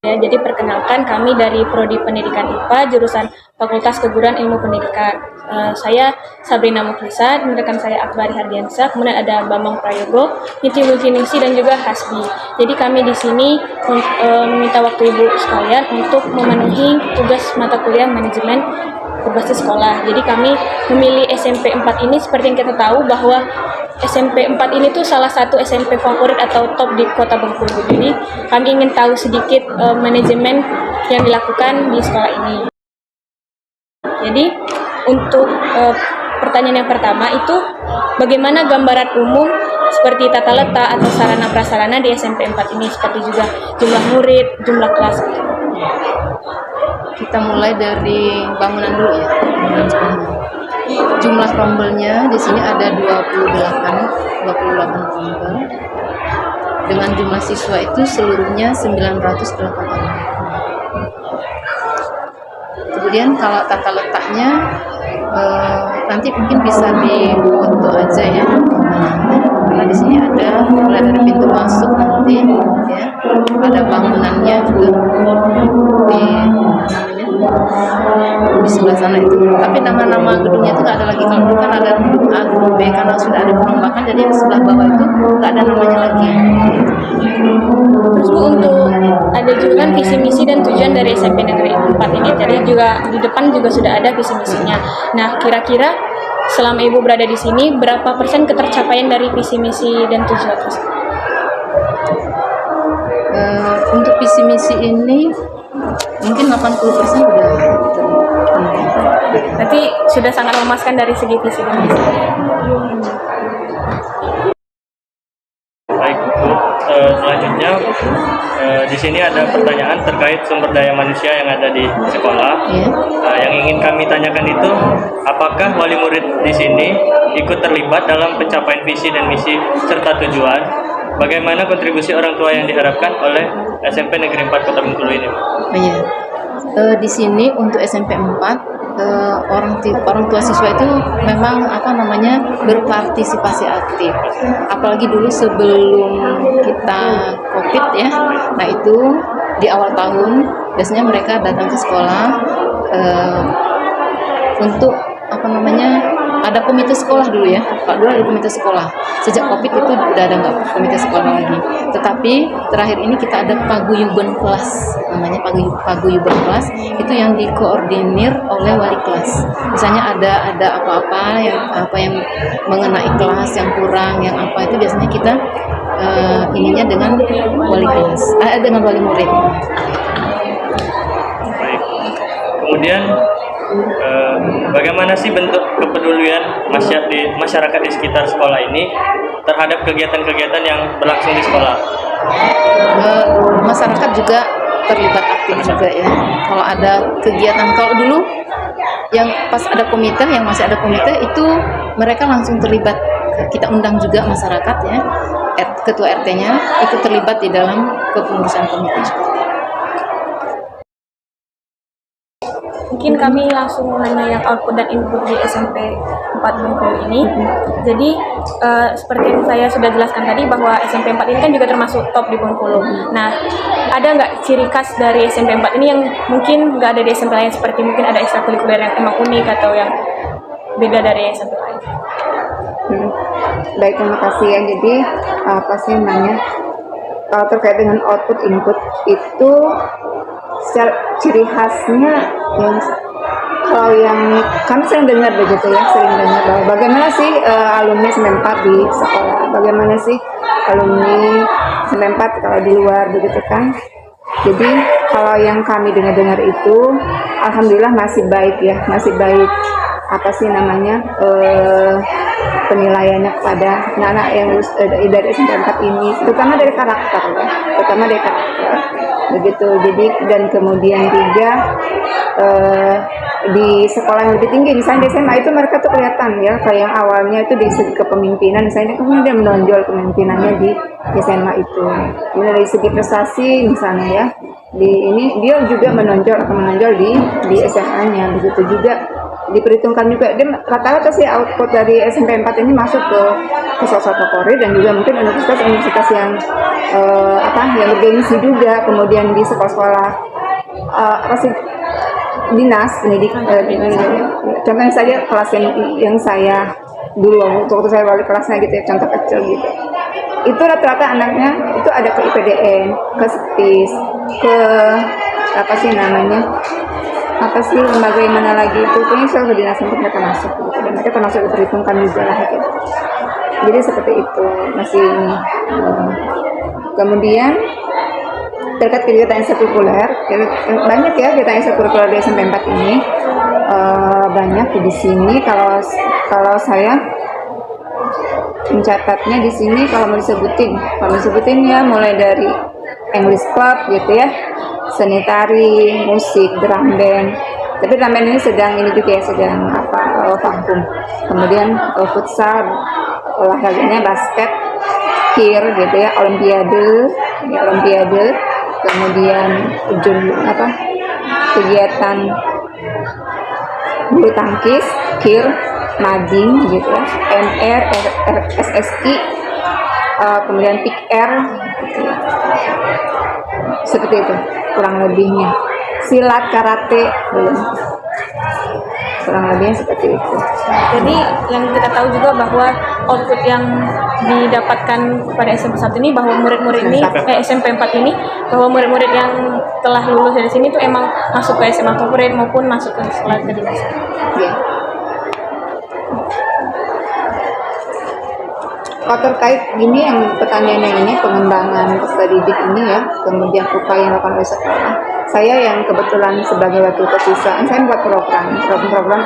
Ya, jadi perkenalkan kami dari Prodi Pendidikan IPA jurusan Fakultas Keguruan Ilmu Pendidikan. Saya Sabrina Mukhlisa, dan rekan saya Akbari Hardiansyah, kemudian ada Bambang Prayogo, Niti Multiningsi, dan juga Hasbi. Jadi kami di sini meminta waktu Ibu sekalian untuk memenuhi tugas mata kuliah manajemen berbasis sekolah. Jadi kami memilih SMP 4 ini seperti yang kita tahu bahwa SMP 4 ini tuh salah satu SMP favorit atau top di Kota Bengkulu. Jadi kami ingin tahu sedikit manajemen yang dilakukan di sekolah ini. Jadi untuk pertanyaan yang pertama itu bagaimana gambaran umum seperti tata letak atau sarana prasarana di SMP 4 ini, seperti juga jumlah murid, jumlah kelas. Kita mulai dari bangunan dulu ya. Jumlah rombelnya di sini ada 28 rombel. Dengan jumlah siswa itu seluruhnya 908 orang. Kemudian kalau tata letaknya nanti mungkin bisa difoto aja ya. Karena di sini ada mulai dari pintu masuk nanti ya. Ada bangunannya juga di sebelah sana itu, tapi nama-nama gedungnya itu nggak ada lagi. Kalau dulu kan ada gedung A, gedung B, karena sudah ada perombakan, jadi di sebelah bawah itu nggak ada namanya lagi. Terus Bu, untuk ada juga kan visi misi dan tujuan dari SMP Negeri 4 ini, jadi juga di depan juga sudah ada visi misinya. Nah, kira-kira selama Ibu berada di sini, berapa persen ketercapaian dari visi misi dan tujuan tersebut? Untuk visi misi ini mungkin 80% udah Berarti sudah sangat memuaskan dari segi visi dan misi. Baik Bu, selanjutnya di sini ada pertanyaan terkait sumber daya manusia yang ada di sekolah. Yang ingin kami tanyakan itu, apakah wali murid di sini ikut terlibat dalam pencapaian visi dan misi serta tujuan? Bagaimana kontribusi orang tua yang diharapkan oleh SMP Negeri 4 Kota Bengkulu ini? Iya. Di sini untuk SMP 4 orang tua siswa itu memang berpartisipasi aktif. Apalagi dulu sebelum kita COVID ya. Nah itu di awal tahun biasanya mereka datang ke sekolah untuk ada komite sekolah dulu ya. Kalau dulu ada komite sekolah. Sejak COVID itu udah ada nggak komite sekolah lagi. Tetapi terakhir ini kita ada paguyuban kelas, namanya paguyuban kelas. Itu yang dikoordinir oleh wali kelas. Misalnya ada apa yang mengenai kelas yang kurang, yang apa itu biasanya kita ininya dengan wali kelas, dengan wali murid. Baik. Kemudian bagaimana sih bentuk kepedulian masyarakat di sekitar sekolah ini terhadap kegiatan-kegiatan yang berlangsung di sekolah? Masyarakat juga terlibat aktif juga ya. Kalau ada kegiatan, kalau dulu yang pas ada komite, yang masih ada komite itu mereka langsung terlibat. Kita undang juga masyarakat ya, ketua RT-nya ikut terlibat di dalam kepengurusan komite. Mungkin kami langsung menanya yang output dan input di SMP 4 Bengkulu ini. Jadi seperti yang saya sudah jelaskan tadi bahwa SMP 4 ini kan juga termasuk top di Bengkulu. Nah, ada nggak ciri khas dari SMP 4 ini yang mungkin nggak ada di SMP lain, seperti mungkin ada ekstrakurikuler yang emang unik atau yang beda dari SMP lain? Baik, terima kasih ya. Jadi pasti nanya kalau terkait dengan output input itu secara ciri khasnya kalau yang kami sering dengar begitu ya, bahwa bagaimana sih alumni 94 di sekolah, bagaimana sih alumni 94 kalau di luar begitu kan. Jadi kalau yang kami dengar itu alhamdulillah masih baik ya, masih baik penilaiannya kepada anak-anak yang lulus dari SMP 4 ini, terutama dari karakter ya, begitu. Jadi dan kemudian juga di sekolah yang lebih tinggi, misalnya di SMA itu mereka tuh kelihatan ya, kayak yang awalnya itu di segi kepemimpinan, misalnya kemudian menonjol kepemimpinannya di SMA itu. Kemudian dari segi prestasi misalnya ya, dia juga menonjol di SMA-nya, begitu juga diperhitungkan juga. Dia rata-rata sih output dari SMP 4 ini masuk ke sosok Polri dan juga mungkin universitas yang yang bergengsi juga, kemudian di sekolah-sekolah dinas pendidikan. Contohnya saja kelas yang saya dulu waktu saya wali kelasnya gitu ya, contoh kecil gitu. Itu rata-rata anaknya itu ada ke IPDN, ke SPIS, ke lembaga yang mana lagi itu, pokoknya soal kedinasan untuk mereka masuk gitu. Dan mereka termasuk diperhitungkan juga lah gitu. Jadi seperti itu masih ini. Kemudian terkait kegiatan ekskulikuler, banyak ya kegiatan ekskulikuler di SMP 4 ini. Banyak di sini kalau saya mencatatnya di sini kalau mau disebutin ya mulai dari English Club gitu ya, seni tari, musik, drum band. Tapi drum band ini sedang vakum. Kemudian futsal, olahraganya basket, kir gitu ya, olimpiade. Kemudian kegiatan bulu tangkis, kir, mading gitu ya, MR, SSI, kemudian pick air gitu ya. Seperti itu kurang lebihnya. Silat, karate belum, kurang lebihnya seperti itu. Jadi yang kita tahu juga bahwa output yang didapatkan pada SMP 1 ini, bahwa murid-murid ini SMP 4 ini, bahwa murid-murid yang telah lulus dari sini itu emang masuk ke SMA favorit maupun masuk ke sekolah kedinasan. Ya. Kalau terkait gini yang pertanyaannya ini, pengembangan peserta didik ini ya, kemudian upaya yang dilakukan oleh sekolah. Saya yang kebetulan sebagai wakil kesiswaan, saya membuat program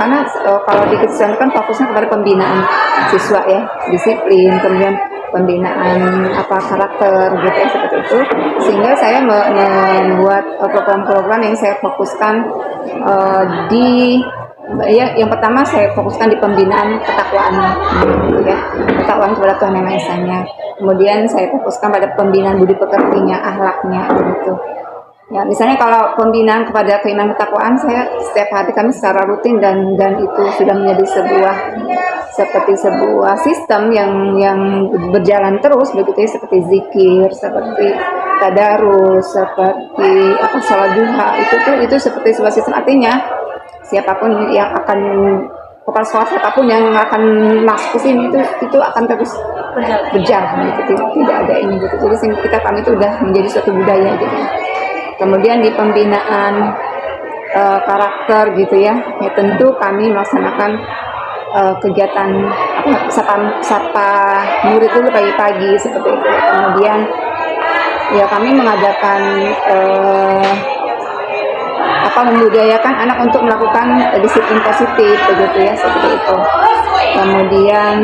karena kalau di kesiswaan kan fokusnya kepada pembinaan siswa ya, disiplin, kemudian pembinaan karakter gitu ya, seperti itu. Sehingga saya membuat program-program yang saya fokuskan yang pertama saya fokuskan di pembinaan ketakwaan gitu ya, ketakwaan kepada Tuhan Yang Maha Esa-nya. Kemudian saya fokuskan pada pembinaan budi pekertinya, akhlaknya gitu. Ya, misalnya kalau pembinaan kepada keimanan ketakwaan, saya setiap hari kami secara rutin dan itu sudah menjadi sebuah sistem yang berjalan terus begitu ya, seperti zikir, seperti tadarus, seperti salat duha, itu seperti sebuah sistem. Artinya siapapun yang akan kepala sekolah, siapapun yang akan masuk ke sini itu akan terus berjalan gitu, tidak ada ini gitu. Jadi kami itu udah menjadi suatu budaya gitu. Kemudian di pembinaan karakter gitu ya, tentu kami melaksanakan kegiatan sapa murid dulu pagi-pagi seperti itu. Kemudian ya kami mengadakan membudayakan anak untuk melakukan disiplin positif begitu ya, seperti itu. Kemudian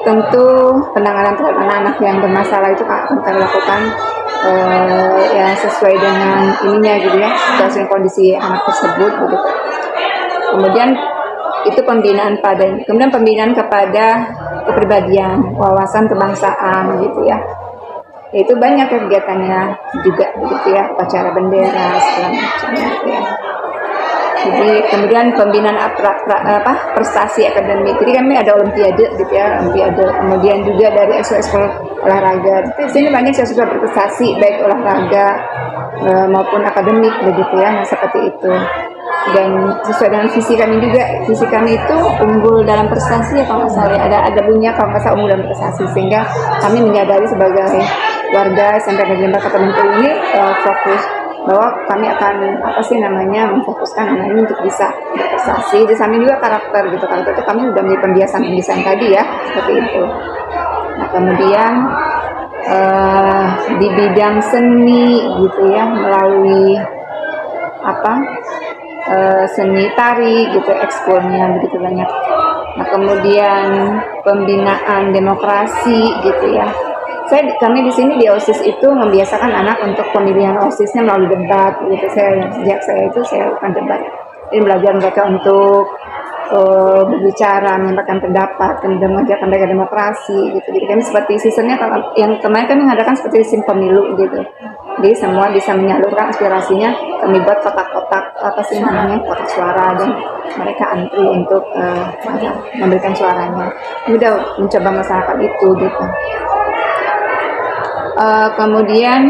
tentu penanganan terhadap anak-anak yang bermasalah itu akan kami lakukan ya sesuai dengan ininya gitu ya, situasi kondisi anak tersebut begitu. Kemudian itu kemudian pembinaan kepada kepribadian, wawasan kebangsaan gitu ya. Itu banyak kegiatannya juga begitu ya, upacara bendera segala macam gitu ya. Jadi kemudian pembinaan prestasi akademik. Jadi kami ada olimpiade gitu ya, kemudian juga dari ekskul olahraga. Di sini banyak siswa berprestasi baik olahraga maupun akademik begitu ya, nah, seperti itu. Dan sesuai dengan visi kami juga, visi kami itu unggul dalam prestasi ya, kalau nggak salah ada bunyinya kalau nggak salah, unggul dalam prestasi, sehingga kami menyadari sebagai warga SMP Negeri 4 Kota Bengkulu ini fokus bahwa kami akan memfokuskan anak ini untuk bisa berprestasi. Di samping juga karakter gitu, karakter itu kami sudah menjadi pembiasaan tadi ya, seperti itu. Nah kemudian di bidang seni gitu ya, melalui seni tari gitu, ekskulnya begitu banyak. Nah kemudian pembinaan demokrasi gitu ya. Kami di sini di OSIS itu membiasakan anak untuk pemilihan OSISnya melalui debat gitu. Sejak saya lakukan debat. Ini belajar mereka untuk berbicara, menyampaikan pendapat, kemudian mengajarkan mereka demokrasi gitu. Jadi kami seperti seasonnya yang kemarin kami mengadakan seperti sistem pemilu gitu. Jadi semua bisa menyalurkan aspirasinya. Kami buat kotak-kotak apa sih namanya kotak suara dan mereka antri untuk memberikan suaranya. Udah mencoba masyarakat itu gitu. Kemudian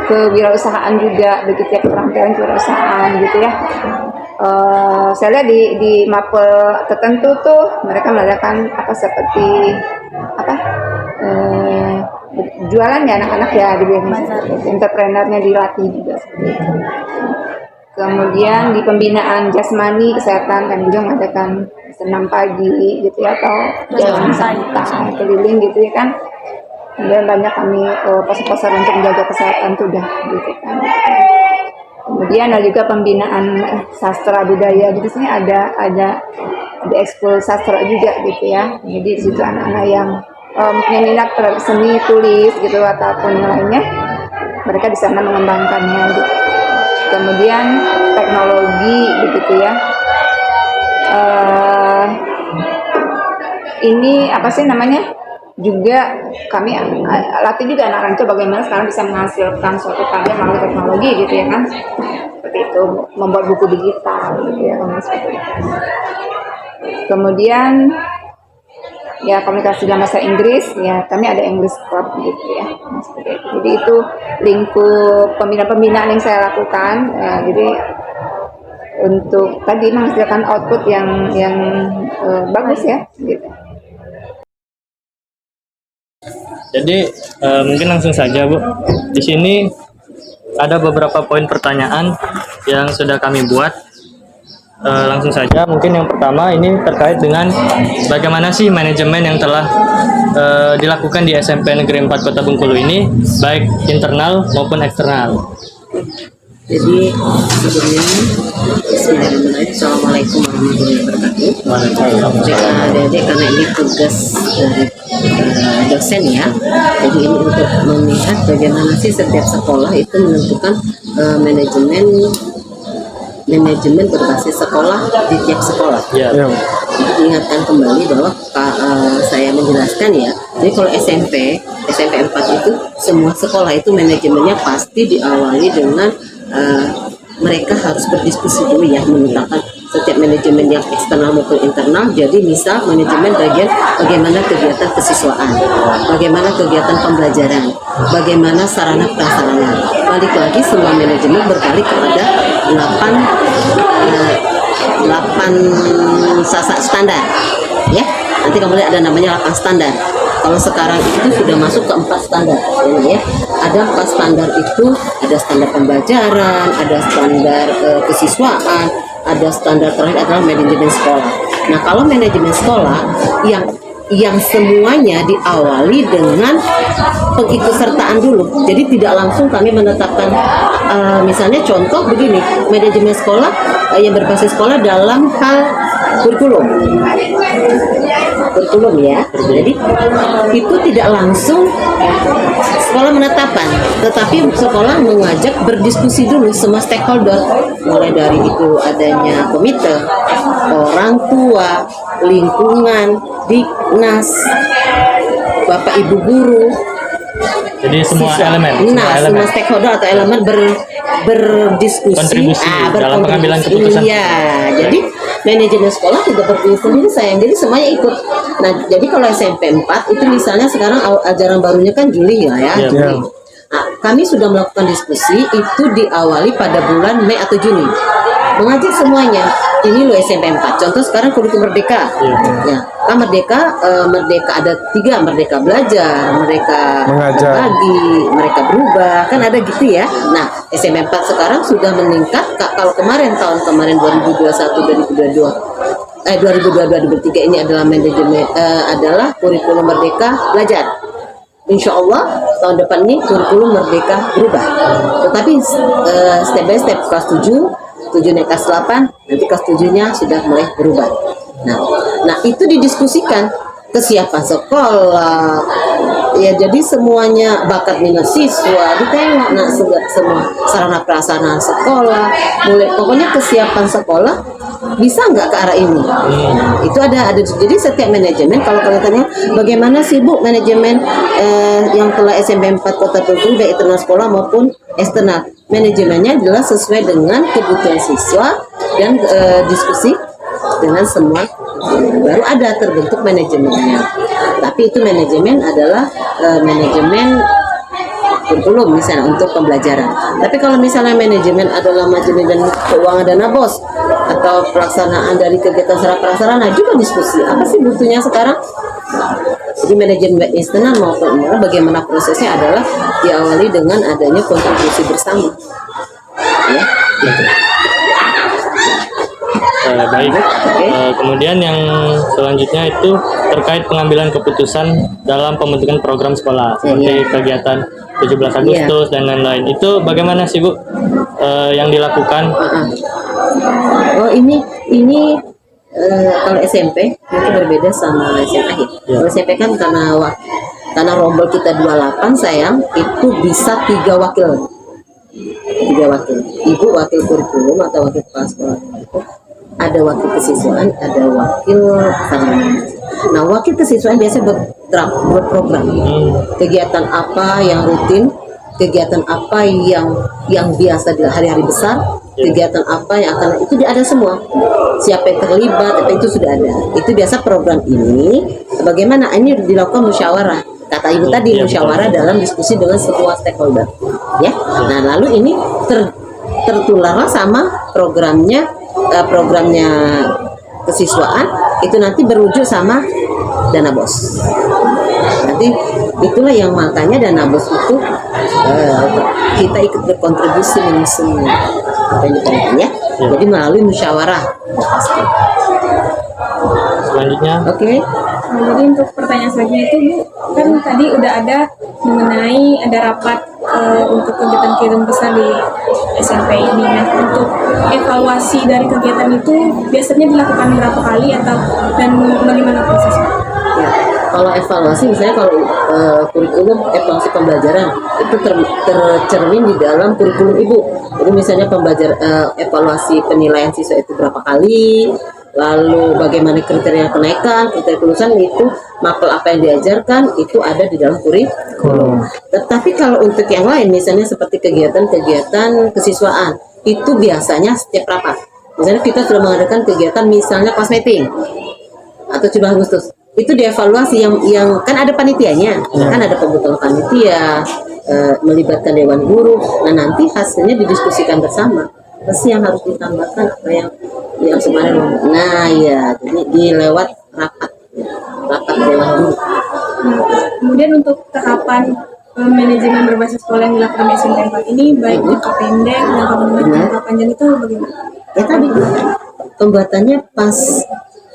kewirausahaan juga begitu ya, keterampilan kewirausahaan gitu ya. Saya lihat di mapel tertentu tuh mereka mengadakan apa seperti apa jualan ya anak-anak ya di entrepreneurnya dilatih juga seperti itu. Kemudian di pembinaan jasmani kesehatan kan juga mengadakan senam pagi gitu ya atau jalan santai keliling gitu ya kan. Kemudian banyak kami pasar-pasar untuk menjaga kesehatan tuh udah gitu kan. Kemudian ada juga pembinaan sastra budaya di sini ada ekskul sastra juga gitu ya. Jadi di situ anak-anak yang punya minat terhadap seni tulis gitu ataupun yang lainnya, mereka di sana mengembangkannya gitu. Kemudian teknologi begitu ya. Ini apa sih namanya? Juga kami latih juga anak-anak itu bagaimana sekarang bisa menghasilkan suatu karya melalui teknologi gitu ya kan, seperti itu, membuat buku digital gitu ya, seperti itu. Kemudian ya komunikasi dalam bahasa Inggris ya, kami ada English Club gitu ya, seperti itu. Jadi itu lingkup pembinaan yang saya lakukan jadi untuk tadi menghasilkan output yang bagus ya gitu. Jadi mungkin langsung saja Bu. Di sini ada beberapa poin pertanyaan yang sudah kami buat. Langsung saja, mungkin yang pertama ini terkait dengan bagaimana sih manajemen yang telah dilakukan di SMP Negeri 4 Kota Bengkulu ini, baik internal maupun eksternal. Jadi sebelumnya Bismillahirrahmanirrahim. Assalamualaikum warahmatullahi wabarakatuh. Adik-adik, karena ini tugas dari dosen ya, jadi ini untuk melihat bagaimana sih setiap sekolah itu menentukan manajemen berbasis sekolah di tiap sekolah. Jadi diingatkan kembali bahwa saya menjelaskan ya, jadi kalau SMP 4 itu semua sekolah itu manajemennya pasti diawali dengan mereka harus berdiskusi dulu ya, menetapkan setiap manajemen yang eksternal maupun internal. Jadi misal manajemen bagian bagaimana kegiatan kesiswaan, bagaimana kegiatan pembelajaran, bagaimana sarana prasarana. Balik lagi semua manajemen berbalik kepada 8 sasak standar ya. Nanti kemudian ada namanya 8 standar. Kalau sekarang itu sudah masuk ke 4 standar ya. Ada 4 standar itu, ada standar pembelajaran, ada standar kesiswaan, ada standar terakhir adalah manajemen sekolah. Nah, kalau manajemen sekolah yang semuanya diawali dengan pengikutsertaan dulu. Jadi tidak langsung kami menetapkan misalnya contoh begini, manajemen sekolah yang berbasis sekolah dalam hal kurikulum ya. Jadi itu tidak langsung sekolah menetapkan, tetapi sekolah mengajak berdiskusi dulu semua stakeholder, mulai dari itu adanya komite, orang tua, lingkungan, Diknas, Bapak Ibu guru. Jadi semua elemen. Semua stakeholder atau elemen berdiskusi, kontribusi dalam pengambilan keputusan. Iya, jadi manajemen sekolah tidak berdiri sendiri sayang, jadi semuanya ikut. Nah, jadi kalau SMP 4 itu misalnya sekarang ajaran barunya kan Juli ya. Juli. Nah, kami sudah melakukan diskusi itu diawali pada bulan Mei atau Juni. Mengajak semuanya. Ini lo SMP 4. Contoh sekarang kurikulum Merdeka. Ya, kan Merdeka ada 3, Merdeka belajar, Merdeka berbagi, Merdeka berubah, kan ada gitu ya. Nah, SMP 4 sekarang sudah meningkat. Kalau tahun kemarin 2022 ini adalah manajemen adalah kurikulum Merdeka belajar. Insya Allah tahun depan ini kurikulum Merdeka berubah. Tetapi step by step kelas 7 naik kelas 8, nanti kelas 7-nya sudah mulai berubah. Nah itu didiskusikan kesiapan sekolah, ya jadi semuanya bakat minat siswa ditengok, nah semua sarana prasarana sekolah, mulai pokoknya kesiapan sekolah bisa nggak ke arah ini. Itu ada jadi setiap manajemen, kalau kalian tanya bagaimana sih Bu manajemen yang telah SMP 4 Kota Bengkulu baik internal sekolah maupun eksternal, manajemennya adalah sesuai dengan kebutuhan siswa dan diskusi dengan semua, baru ada terbentuk manajemennya. Tapi itu manajemen adalah manajemen kurikulum misalnya untuk pembelajaran. Tapi kalau misalnya manajemen adalah manajemen keuangan dana bos atau pelaksanaan dari kegiatan secara prasarana, juga diskusi apa sih butuhnya sekarang. Jadi manajemen eksternal maupun internal bagaimana prosesnya adalah diawali dengan adanya kontribusi bersama. Ya, gitu. Baik. Kemudian yang selanjutnya itu terkait pengambilan keputusan dalam pembentukan program sekolah seperti kegiatan 17 Agustus dan lain-lain. Itu bagaimana sih Bu yang dilakukan? Oh ini kalau SMP itu berbeda sama SMA ya. Kalau SMP kan karena rombel kita 28 sayang, itu bisa 3 wakil. Ibu wakil kurikulum atau wakil kepala sekolah. Ada wakil kesiswaan, ada wakil sarjana. Nah, wakil kesiswaan biasa berprogram. Kegiatan apa yang rutin, kegiatan apa yang biasa di hari-hari besar, kegiatan apa yang akan itu ada semua. Siapa yang terlibat, itu sudah ada. Itu biasa program ini. Bagaimana ini dilakukan musyawarah. Kata ibu tadi musyawarah dalam diskusi dengan semua stakeholder. Ya. Nah, lalu ini tertularlah sama programnya kesiswaan, itu nanti berwujud sama dana bos. Nanti itulah yang makanya dana bos itu kita ikut berkontribusi menyusun apa yang diperlukan ya. Jadi melalui musyawarah pasti. Selanjutnya. Oke. Jadi untuk pertanyaan selanjutnya itu Bu, kan tadi udah ada mengenai ada rapat untuk kegiatan-kegiatan besar di SMP ini. Nah, untuk evaluasi dari kegiatan itu biasanya dilakukan berapa kali dan bagaimana prosesnya? Ya, kalau evaluasi misalnya kalau kurikulum evaluasi pembelajaran itu tercermin di dalam kurikulum ibu. Jadi misalnya evaluasi penilaian siswa itu berapa kali, lalu bagaimana kriteria kenaikan, kriteria kelulusan itu, mapel apa yang diajarkan itu ada di dalam kurikulum. Tetapi kalau untuk yang lain misalnya seperti kegiatan-kegiatan kesiswaan itu biasanya setiap rapat. Misalnya kita sudah mengadakan kegiatan misalnya pas meeting atau 17 Agustus. Itu dievaluasi yang kan ada panitianya, kan ada pembentukan panitia, melibatkan dewan guru. Nah, nanti hasilnya didiskusikan bersama. Terus yang harus ditambahkan apa yang kemarin ngomong. Nah, ya, jadi dilewat rapat dewan guru. Kemudian untuk tahapan manajemen berbasis sekolah yang dilakukan di SMP 4 ini baik jangka pendek, jangka menengah, jangka panjang itu bagaimana? Ya tadi pembuatannya pas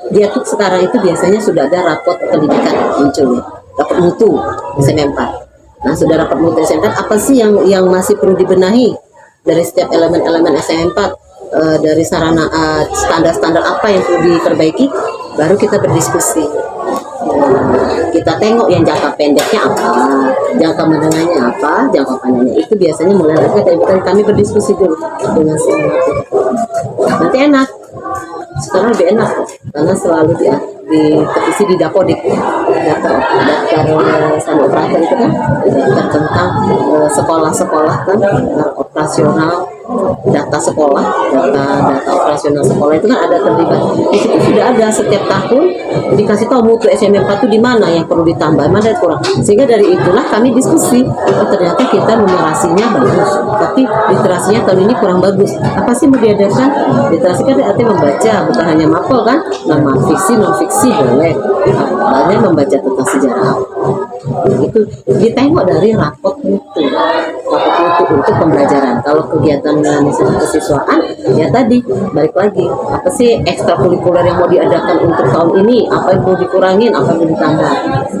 dia tuh sekarang itu biasanya sudah ada rapot pendidikan muncul ya, rapot mutu SMP 4. Nah, sudah rapot mutu SMP 4 apa sih yang masih perlu dibenahi dari setiap elemen-elemen SMP 4, dari sarana standar-standar apa yang perlu diperbaiki, baru kita berdiskusi. Kita tengok yang jangka pendeknya apa, jangka menengahnya apa, jangka panjangnya itu biasanya mulai dari kami berdiskusi dulu dengan semua. Nanti enak, sekarang lebih enak karena selalu diketisi di Dapodik, daftar sama operator itu kan, daftar tentang sekolah-sekolah kan, operasional, data sekolah, data operasional sekolah itu kan ada terlibat. Di situ sudah ada setiap tahun dikasih tahu mutu SMP 4 itu di mana yang perlu ditambah, mana yang kurang. Sehingga dari itulah kami diskusi. Oh, ternyata kita numerasinya bagus, tapi literasinya tahun ini kurang bagus. Apa sih mau diadakan? Literasi kan artinya membaca, bukan hanya mapel kan? Nama fiksi, non fiksi boleh. Banyak membaca tentang sejarah. Itu ditengok dari rapot mutu untuk pembelajaran. Kalau kegiatan misalnya kesiswaan, ya tadi balik lagi apa sih ekstrakurikuler yang mau diadakan untuk tahun ini, apa yang mau dikurangin, apa yang mau ditambah,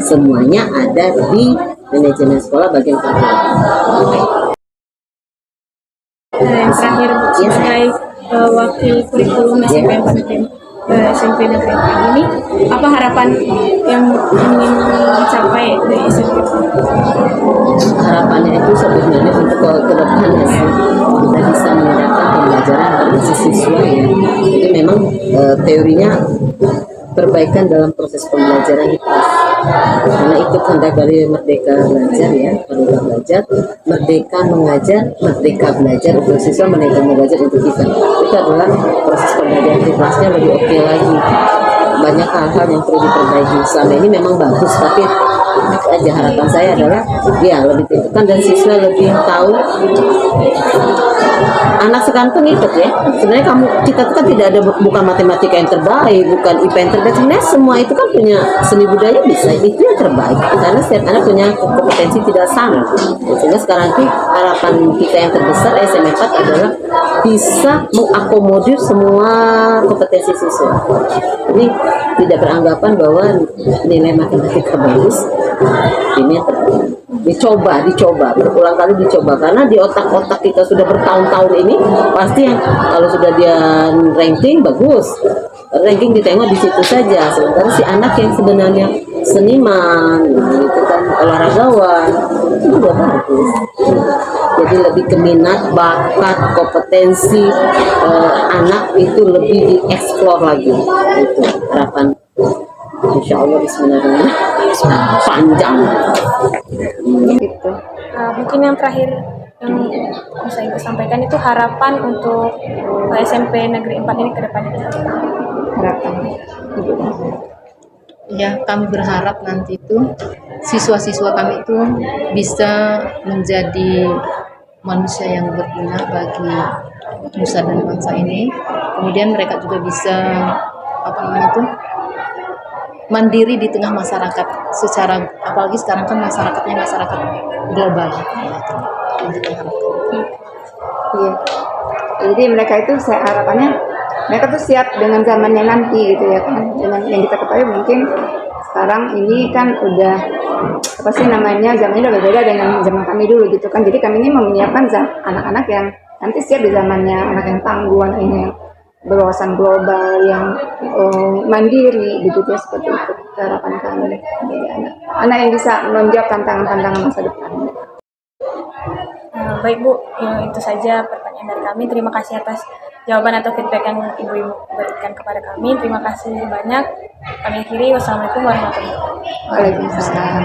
semuanya ada di manajemen sekolah bagian kurikulum. Yang terakhir sebagai wakil kurikulum SMP 4 SMP Negeri 4 ini, apa harapan yang ingin dicapai dari SMP? Harapannya itu sebenarnya untuk ke depannya sih kita bisa mengadakan pembelajaran berbasis siswa ya. Jadi memang teorinya perbaikan dalam proses pembelajaran itu Karena itu kehendak dari Merdeka Belajar ya, Merdeka Belajar, Merdeka Mengajar, Merdeka Belajar untuk siswa, Merdeka Belajar untuk kita. Itu adalah proses pembelajaran di kelasnya lebih oke lagi. Banyak hal-hal yang perlu diperbaiki. Selama ini memang bagus, tapi aja harapan saya adalah ya lebih tentukan dan siswa lebih tahu. Anak sekarang tuh ngikut ya. Sebenarnya kita tuh kan tidak ada, bukan matematika yang terbaik, bukan IPA yang terbaik. Sebenarnya semua itu kan punya seni budaya bisa itu yang terbaik. Karena setiap anak punya kompetensi tidak sama. Sehingga sekarang tuh harapan kita yang terbesar SMA 4 adalah bisa mengakomodir semua kompetensi siswa. Ini tidak beranggapan bahwa nilai matematika bagus. Ini yang dicoba berulang kali dicoba, karena di otak-otak kita sudah bertahun-tahun ini pasti yang kalau sudah dia ranking bagus, ranking ditengok di situ saja. Sementara si anak yang sebenarnya seniman gitu kan, olahragawan itu juga bagus. Jadi lebih ke minat, bakat, kompetensi anak itu lebih dieksplor lagi. Itu harapan. Insya Allah Bismillahirrahmanirrahim panjang. Gitu. Mungkin yang terakhir yang bisa Ibu sampaikan itu harapan untuk SMP Negeri 4 ini ke depannya. Harapan Ibu. Ya, kami berharap nanti itu siswa-siswa kami itu bisa menjadi manusia yang berguna bagi nusa dan bangsa ini. Kemudian mereka juga bisa mandiri di tengah masyarakat secara, apalagi sekarang kan masyarakatnya masyarakat global. Iya. Jadi mereka itu saya harapannya mereka tuh siap dengan zamannya nanti gitu ya kan. Dengan yang kita ketahui mungkin sekarang ini kan udah apa sih namanya, zamannya udah berbeda dengan zaman kami dulu gitu kan. Jadi kami ini menyiapkan anak-anak yang nanti siap di zamannya, anak yang tangguh, anak yang berwawasan global, yang mandiri begitu ya, seperti itu harapan kami dari anak yang bisa menjawab tantangan-tantangan masa depan. Baik Bu, itu saja pertanyaan dari kami. Terima kasih atas jawaban atau feedback yang Ibu berikan kepada kami. Terima kasih banyak. Kami akhiri. Wassalamualaikum warahmatullahi wabarakatuh. Waalaikumsalam.